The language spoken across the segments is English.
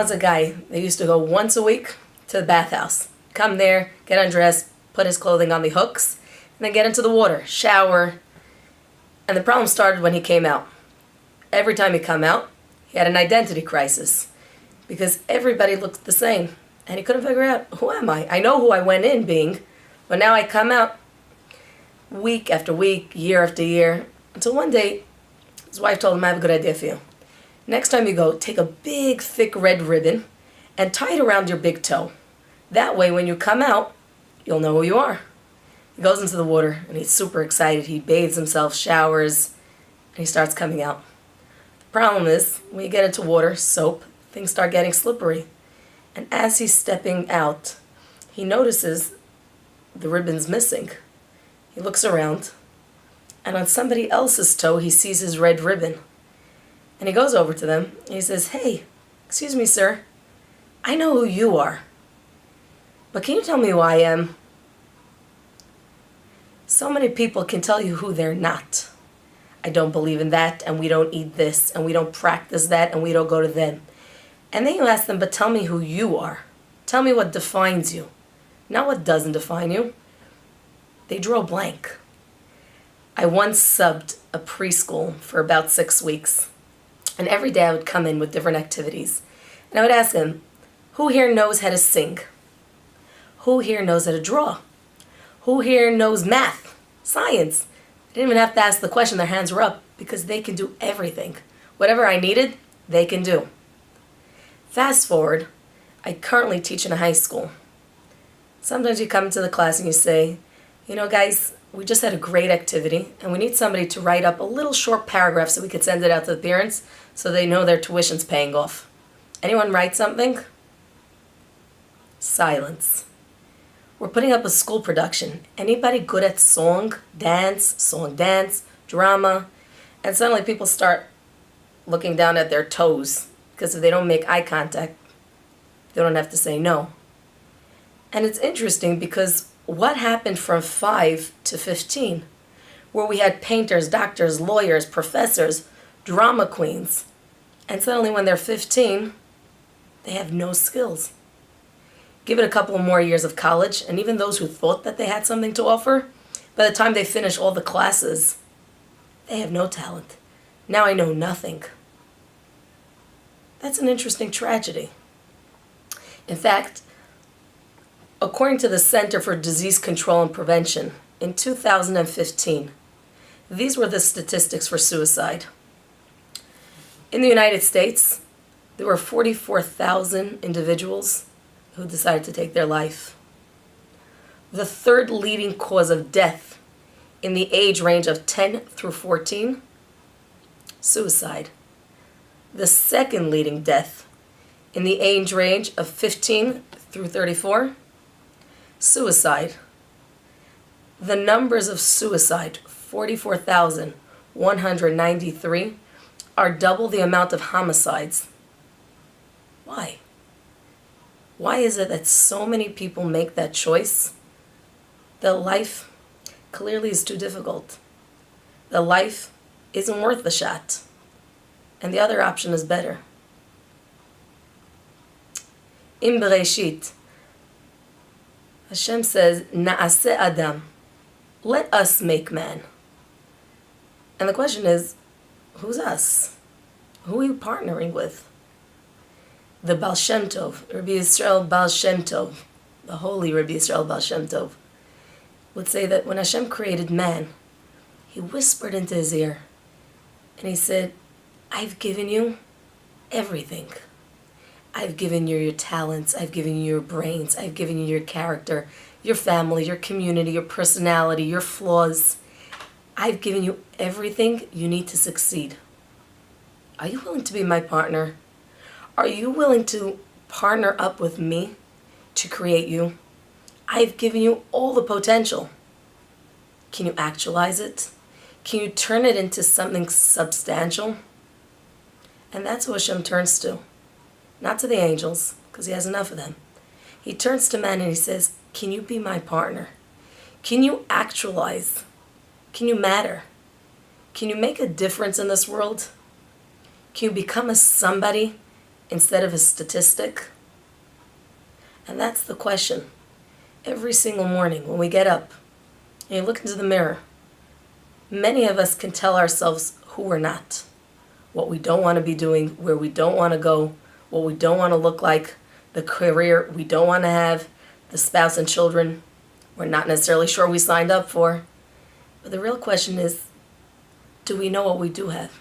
was a guy that used to go once a week to the bathhouse. Come there, get undressed, put his clothing on the hooks, and then get into the water, shower. And the problem started when he came out. Every time he come out, he had an identity crisis because everybody looked the same. And he couldn't figure out, who am I? I know who I went in being, but now I come out week after week, year after year, until one day his wife told him, I have a good idea for you. Next time you go, take a big, thick red ribbon and tie it around your big toe. That way, when you come out, you'll know who you are. He goes into the water, and he's super excited. He bathes himself, showers, and he starts coming out. The problem is, when you get into water, soap, things start getting slippery. And as he's stepping out, he notices the ribbon's missing. He looks around, and on somebody else's toe, he sees his red ribbon. And he goes over to them, and he says, hey, excuse me, sir, I know who you are, but can you tell me who I am? So many people can tell you who they're not. I don't believe in that, and we don't eat this, and we don't practice that, and we don't go to them. And then you ask them, but tell me who you are. Tell me what defines you, not what doesn't define you. They draw a blank. I once subbed a preschool for about 6 weeks. And every day I would come in with different activities. And I would ask them, who here knows how to sing? Who here knows how to draw? Who here knows math, science? I didn't even have to ask the question, their hands were up, because they can do everything. Whatever I needed, they can do. Fast forward, I currently teach in a high school. Sometimes you come into the class and you say, you know guys, we just had a great activity and we need somebody to write up a little short paragraph so we could send it out to the parents so they know their tuition's paying off. Anyone write something? Silence. We're putting up a school production. Anybody good at song, dance, drama? And suddenly people start looking down at their toes because if they don't make eye contact, they don't have to say no. And it's interesting because what happened from 5 to 15, where we had painters, doctors, lawyers, professors, drama queens, and suddenly when they're 15, they have no skills. Give it a couple more years of college, and even those who thought that they had something to offer, by the time they finish all the classes, they have no talent. Now I know nothing. That's an interesting tragedy. In fact, according to the Center for Disease Control and Prevention, in 2015, these were the statistics for suicide. In the United States, there were 44,000 individuals who decided to take their life. The third leading cause of death in the age range of 10 through 14, suicide. The second leading death in the age range of 15 through 34, suicide. The numbers of suicide, 44,193, are double the amount of homicides. Why? Why is it that so many people make that choice? The life clearly is too difficult. The life isn't worth the shot. And the other option is better. In Bereshit, Hashem says, Na'aseh Adam, let us make man. And the question is, who's us? Who are you partnering with? The Baal Shem Tov, Rabbi Yisrael Baal Shem Tov, the holy Rabbi Yisrael Baal Shem Tov, would say that when Hashem created man, he whispered into his ear, and he said, I've given you everything. I've given you your talents, I've given you your brains, I've given you your character, your family, your community, your personality, your flaws. I've given you everything you need to succeed. Are you willing to be my partner? Are you willing to partner up with me to create you? I've given you all the potential. Can you actualize it? Can you turn it into something substantial? And that's who Hashem turns to. Not to the angels, because he has enough of them. He turns to man and he says, can you be my partner? Can you actualize? Can you matter? Can you make a difference in this world? Can you become a somebody instead of a statistic? And that's the question. Every single morning when we get up and you look into the mirror, many of us can tell ourselves who we're not, what we don't want to be doing, where we don't want to go, what we don't want to look like, the career we don't want to have, the spouse and children we're not necessarily sure we signed up for. But the real question is, do we know what we do have?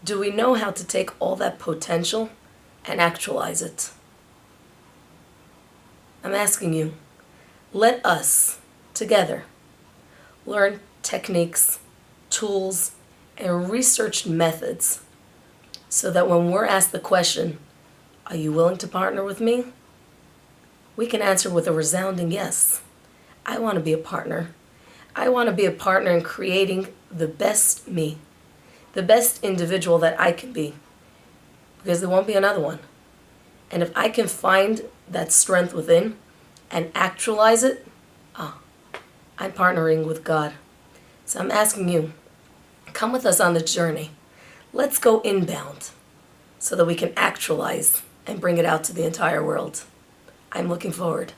Do we know how to take all that potential and actualize it? I'm asking you, let us, together, learn techniques, tools, and researched methods so that when we're asked the question, are you willing to partner with me? We can answer with a resounding yes. I want to be a partner. I want to be a partner in creating the best me, the best individual that I can be, because there won't be another one. And if I can find that strength within and actualize it, I'm partnering with God. So I'm asking you, come with us on the journey. Let's go inbound so that we can actualize and bring it out to the entire world. I'm looking forward.